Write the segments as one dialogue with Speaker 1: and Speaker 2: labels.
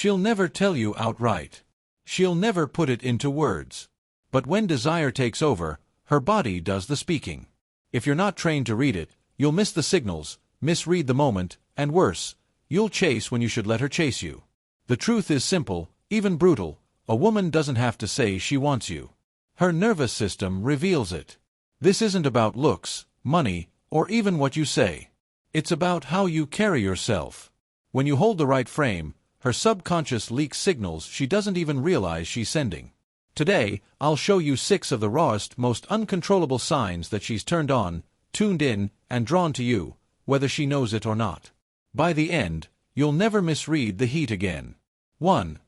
Speaker 1: She'll never tell you outright. She'll never put it into words. But when desire takes over, her body does the speaking. If you're not trained to read it, you'll miss the signals, misread the moment, and worse, you'll chase when you should let her chase you. The truth is simple, even brutal. A woman doesn't have to say she wants you. Her nervous system reveals it. This isn't about looks, money, or even what you say. It's about how you carry yourself. When you hold the right frame, her subconscious leaks signals she doesn't even realize she's sending. Today, I'll show you 6 of the rawest, most uncontrollable signs that she's turned on, tuned in, and drawn to you, whether she knows it or not. By the end, you'll never misread the heat again. 1.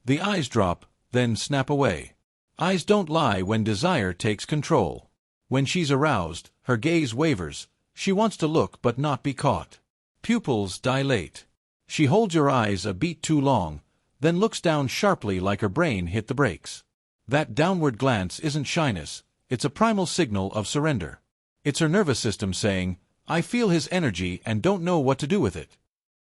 Speaker 1: The eyes drop, then snap away. Eyes don't lie when desire takes control. When she's aroused, her gaze wavers. She wants to look but not be caught. Pupils dilate. She holds your eyes a beat too long, then looks down sharply like her brain hit the brakes. That downward glance isn't shyness, it's a primal signal of surrender. It's her nervous system saying, I feel his energy and don't know what to do with it.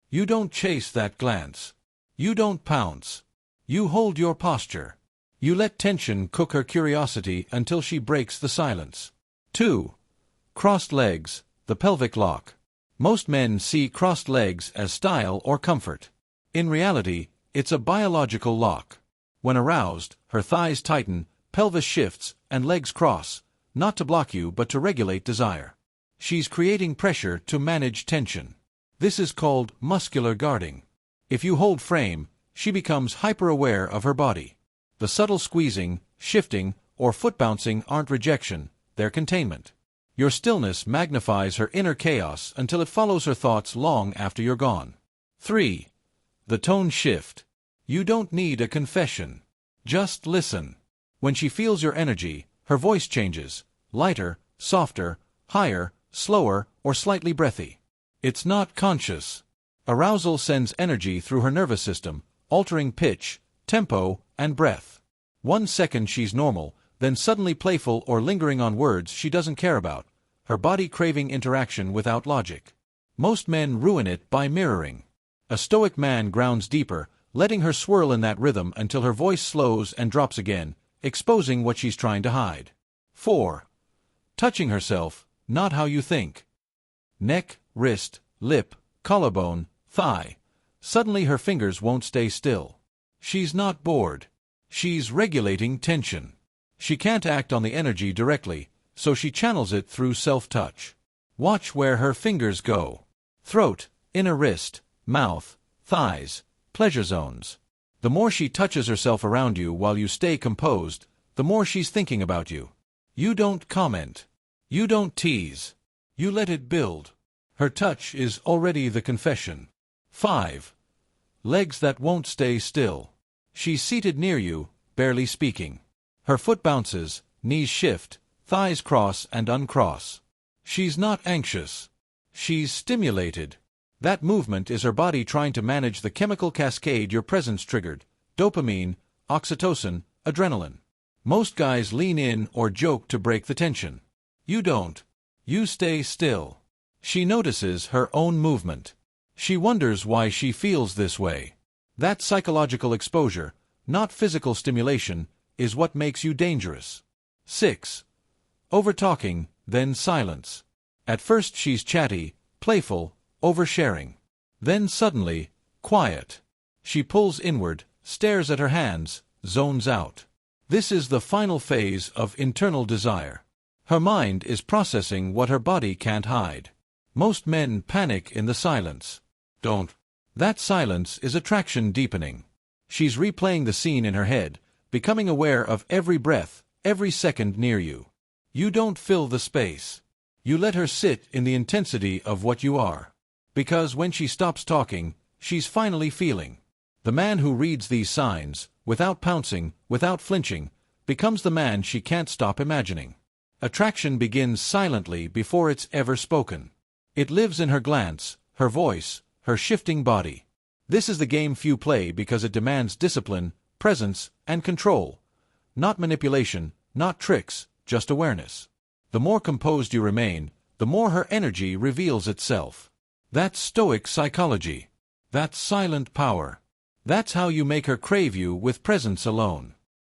Speaker 1: You don't chase that glance. You don't pounce. You hold your posture. You let tension cook her curiosity until she breaks the silence. 2. Crossed legs, the pelvic lock. Most men see crossed legs as style or comfort. In reality, it's a biological lock. When aroused, her thighs tighten, pelvis shifts, and legs cross, not to block you but to regulate desire. She's creating pressure to manage tension. This is called muscular guarding. If you hold frame, she becomes hyper-aware of her body. The subtle squeezing, shifting, or foot bouncing aren't rejection, they're containment. Your stillness magnifies her inner chaos until it follows her thoughts long after you're gone. 3. The tone shift. You don't need a confession. Just listen. When she feels your energy, her voice changes, lighter, softer, higher, slower, or slightly breathy. It's not conscious. Arousal sends energy through her nervous system, altering pitch, tempo, and breath. 1 second she's normal, then suddenly playful or lingering on words she doesn't care about, her body craving interaction without logic. Most men ruin it by mirroring. A Stoic man grounds deeper, letting her swirl in that rhythm until her voice slows and drops again, exposing what she's trying to hide. 4. Touching herself, not how you think. Neck, wrist, lip, collarbone, thigh. Suddenly her fingers won't stay still. She's not bored. She's regulating tension. She can't act on the energy directly, so she channels it through self-touch. Watch where her fingers go. Throat, inner wrist, mouth, thighs, pleasure zones. The more she touches herself around you while you stay composed, the more she's thinking about you. You don't comment. You don't tease. You let it build. Her touch is already the confession. 5. Legs that won't stay still. She's seated near you, barely speaking. Her foot bounces, knees shift, thighs cross and uncross. She's not anxious. She's stimulated. That movement is her body trying to manage the chemical cascade your presence triggered: dopamine, oxytocin, adrenaline. Most guys lean in or joke to break the tension. You don't. You stay still. She notices her own movement. She wonders why she feels this way. That psychological exposure, not physical stimulation, is what makes you dangerous. 6. Over-talking, then silence. At first she's chatty, playful, oversharing. Then suddenly, quiet. She pulls inward, stares at her hands, zones out. This is the final phase of internal desire. Her mind is processing what her body can't hide. Most men panic in the silence. Don't. That silence is attraction deepening. She's replaying the scene in her head, becoming aware of every breath, every second near you. You don't fill the space. You let her sit in the intensity of what you are. Because when she stops talking, she's finally feeling. The man who reads these signs, without pouncing, without flinching, becomes the man she can't stop imagining. Attraction begins silently before it's ever spoken. It lives in her glance, her voice, her shifting body. This is the game few play because it demands discipline, presence, and control. Not manipulation, not tricks, just awareness. The more composed you remain, the more her energy reveals itself. That's Stoic psychology. That's silent power. That's how you make her crave you with presence alone.